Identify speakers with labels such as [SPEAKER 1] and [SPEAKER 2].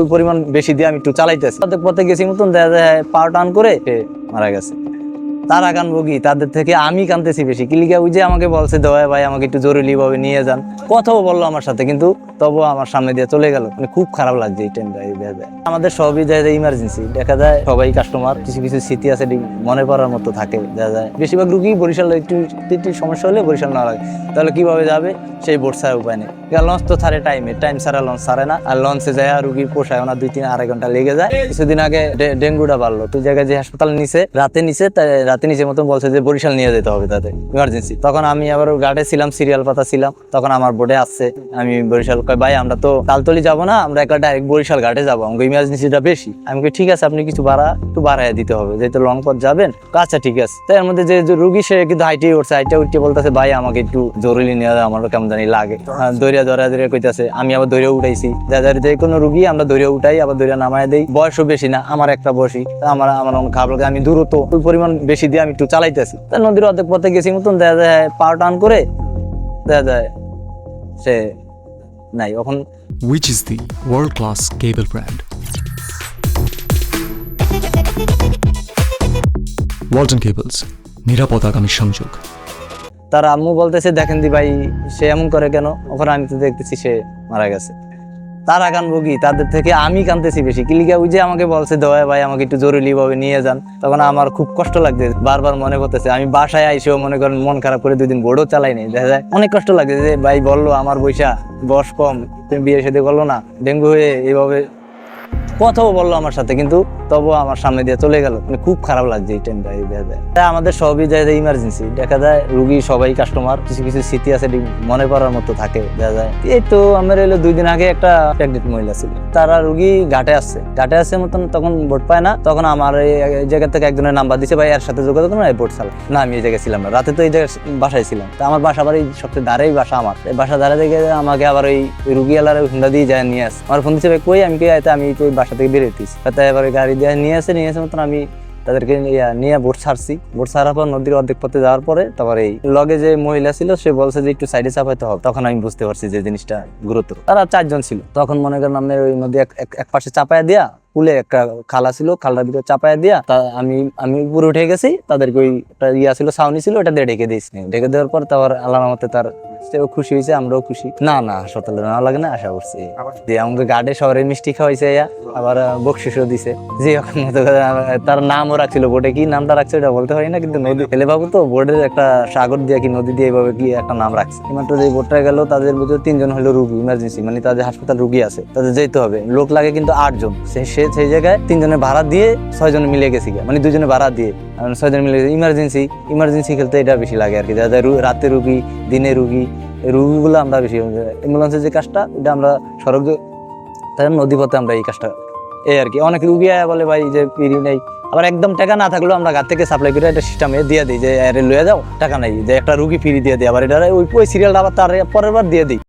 [SPEAKER 1] ওই পরিমাণ বেশি দিয়ে আমি একটু চালাইতেছি, পথে গেছি মতন দেখা যায় পাওয়ার টান করে মারা গেছে। তারা কানবো কি, তাদের থেকে আমি কানতেছি বেশি। কিলিকা ওই যে আমাকে বলছে দয়া ভাই আমাকে একটু জরুরি ভাবে নিয়ে যান, কথাও বললো আমার সাথে, কিন্তু তবুও আমার সামনে দিয়ে চলে গেল। মানে খুব খারাপ লাগছে এই টাইমটা। আমাদের সবই দেখা যায় ইমার্জেন্সি, দেখা যায় সবাই কাস্টমার, কিছু কিছু স্মৃতি আছে মনে পড়ার মতো থাকে। দেখা যায় বেশিরভাগ রুগী বরিশাল একটু সমস্যা হলে বরিশাল না লাগে, তাহলে কিভাবে যাবে সেই বোর্ড ছাড়া উপায় নেই। লঞ্চ তো ছাড়ে টাইম ছাড়া লঞ্চ ছাড়ে না, আর লঞ্চে যায় রুগীর পোষায় না, 2-3-2.5 ঘন্টা লেগে যায়। কিছুদিন আগে ডেঙ্গুটা বাড়লো, তুই জায়গায় যে হাসপাতাল নিচে রাতে নিচে মতন বলছে যে বরিশাল নিয়ে যেতে হবে তাদের ইমার্জেন্সি। তখন আমি আবার গার্ডে ছিলাম, সিরিয়াল পাতা ছিলাম, তখন আমার বোর্ডে আসছে আমি বরিশাল, ভাই আমরা তো তালতলি যাবো না, আমরা একটা ডাইরেক্ট বরিশাল ঘাটে যাবো, আমাকে ইমার্জেন্সিটা বেশি। আমি ঠিক আছে, আপনি কিছু একটু বাড়াই দিতে হবে, যেহেতু লং পথ যাবেন। আচ্ছা ঠিক আছে। তাই এর মধ্যে যে রুগী সে কিন্তু হাইটে উঠে বলতেছে ভাই আমাকে একটু জরুরি নিয়ে যাও, আমার কেমন জানি লাগে। দৌড়িয়া কইতেছে, আমি আবার দৌড়িয়া উঠাইছি। যে কোনো রুগী আমরা দৌড়িয়া উঠাই, আবার দৌড়িয়া নামাই দেই। বয়সও বেশি না, আমার একটা বয়সী, আমার খারাপ লাগে। আমি দূরত্ব ওই পরিমাণ বেশি দিয়ে আমি একটু চালাইতেছি। তাই নদীর অর্ধেক পথে গেছি মতন দেখা যায় পাওয়ার টান করে দেখা যায় সে নাই। এখন
[SPEAKER 2] Which is the world-class cable brand? Walton Cables, নিরাপদ আগামী সংযোগ।
[SPEAKER 1] তার আম্মু বলতেছে দেখেন দি ভাই সে এমন করে কেন, ওখানে আমি তো দেখতেছি সে মারা গেছে। তারা কানবো কি, তাদের থেকে আমি কানতেছি বেশি। কিলিকা ওই যে আমাকে বলছে দয়া ভাই আমাকে একটু জরুরি ভাবে নিয়ে যান, তখন আমার খুব কষ্ট লাগছে, বারবার মনে করতেছে। আমি বাসায় আইসেও মনে করেন মন খারাপ করে 2 দিন বোর্ডও চালাই নাই। দেখা যায় অনেক কষ্ট লাগছে যে ভাই বললো আমার বয়সা বয়স কম, তুমি বিয়ের সাথে করলো না, ডেঙ্গু হয়ে এইভাবে কথাও বললো আমার সাথে, কিন্তু তবুও আমার সামনে দিয়ে চলে গেল। মানে খুব খারাপ লাগছে এই টাইমটা। আমাদের সবই দেখা যায় ইমার্জেন্সি, দেখা যায় রুগী সবাই কাস্টমার, কিছু কিছু স্মৃতি আছে মনে পড়ার মতো থাকে। দেখা যায় এই তো আমার 2 দিন আগে একটা প্রেগনেন্ট মহিলা ছিল, তারা রুগী ঘাটে আসছে মতন, তখন বোট পায় না। তখন আমার এই জায়গা থেকে একজনের নাম্বার দিছে, ভাই এর সাথে যোগাযোগ করুন, বোট চালা না। আমি এই জায়গায় ছিলাম না, রাতে তো এই জায়গায় বাসায় ছিলাম। তা আমার বাসা আবার এই সবচেয়ে ধারেই বাসা, আমার বাসা ধারে থেকে আমাকে আবার ওই রুগী আলার হুন্ডা দিয়ে যায় নিয়ে আসে। আমার ফোন দিচ্ছে ভাই কই, আমি আমি তো বাসা থেকে বেরোতেছি। তাই এবার গাড়ি দিয়ে নিয়ে আসে মতন আমি তাদেরকে নিয়ে বোট ছাড়ছি। বোট ছাড়ার পর নদীর অর্ধেক পথে যাওয়ার পরে তারপর এই লগে যে মহিলা ছিল সে বলছে যে একটু সাইডে চাপাইতে হবে। তখন আমি বুঝতে পারছি যে জিনিসটা গুরুত্ব। তারা 4 জন ছিল। তখন মনে করেন আমি ওই নদী এক পাশে চাপায়া দিয়া, পুলে একটা খালা ছিল, খালার ভিতরে চাপায়া দিয়া আমি উপরে উঠে গেছি। তাদেরকে ওই একটা ছিল, ছাউনি ছিল, ওটা দিয়ে ঢেকে দিয়েছি। ঢেকে দেওয়ার পর তারপর আল্লাহর মতে তার সেও খুশি হয়েছে, আমরাও খুশি। না হাসপাতালে না লাগে না, আশা করছি। দিয়ে আমাকে গার্ডে শহরে মিষ্টি খাওয়াইছে, আবার বকশিসও দিছে। যে তার নামও রাখছিল বোর্ডে, কি নামটা রাখছে ওটা বলতে পারি না, কিন্তু নদী ফেলে বাবু তো বোর্ডের একটা সাগর দিয়ে কি নদী দিয়ে এইভাবে কি একটা নাম রাখছে। মাত্র যে বোর্ডটা গেল তাদের ভিতরে 3 জন হলো রুগী ইমার্জেন্সি, মানে তাদের হাসপাতাল রুগী আছে, তাদের যেতে হবে। লোক লাগে কিন্তু 8 জন। সেই জায়গায় 3 জনের ভাড়া দিয়ে 6 জন মিলে গেছি, মানে 2 জনের ভাড়া দিয়ে 6 জন মিলে গেছে। ইমার্জেন্সি খেলতে এটা বেশি লাগে আর কি। যাদের রাতে রুগী, দিনে রুগী, এই রুগীগুলো আমরা বেশি, অ্যাম্বুলেন্সের যে কাজটা এটা আমরা সড়ক নদী পথে আমরা এই কাজটা এই আর কি। অনেক রুগী বলে ভাই যে পিড়ি নেই, আবার একদম টাকা না থাকলেও আমরা ঘাট থেকে সাপ্লাই করে একটা সিস্টেমে দিয়ে দিই যে লয়ে যাও, টাকা নাই, যে একটা রুগী ফ্রি দিয়ে দিই। আবার এটা ওই সিরিয়ালটা আবার তার পরের বার দিয়ে দিই।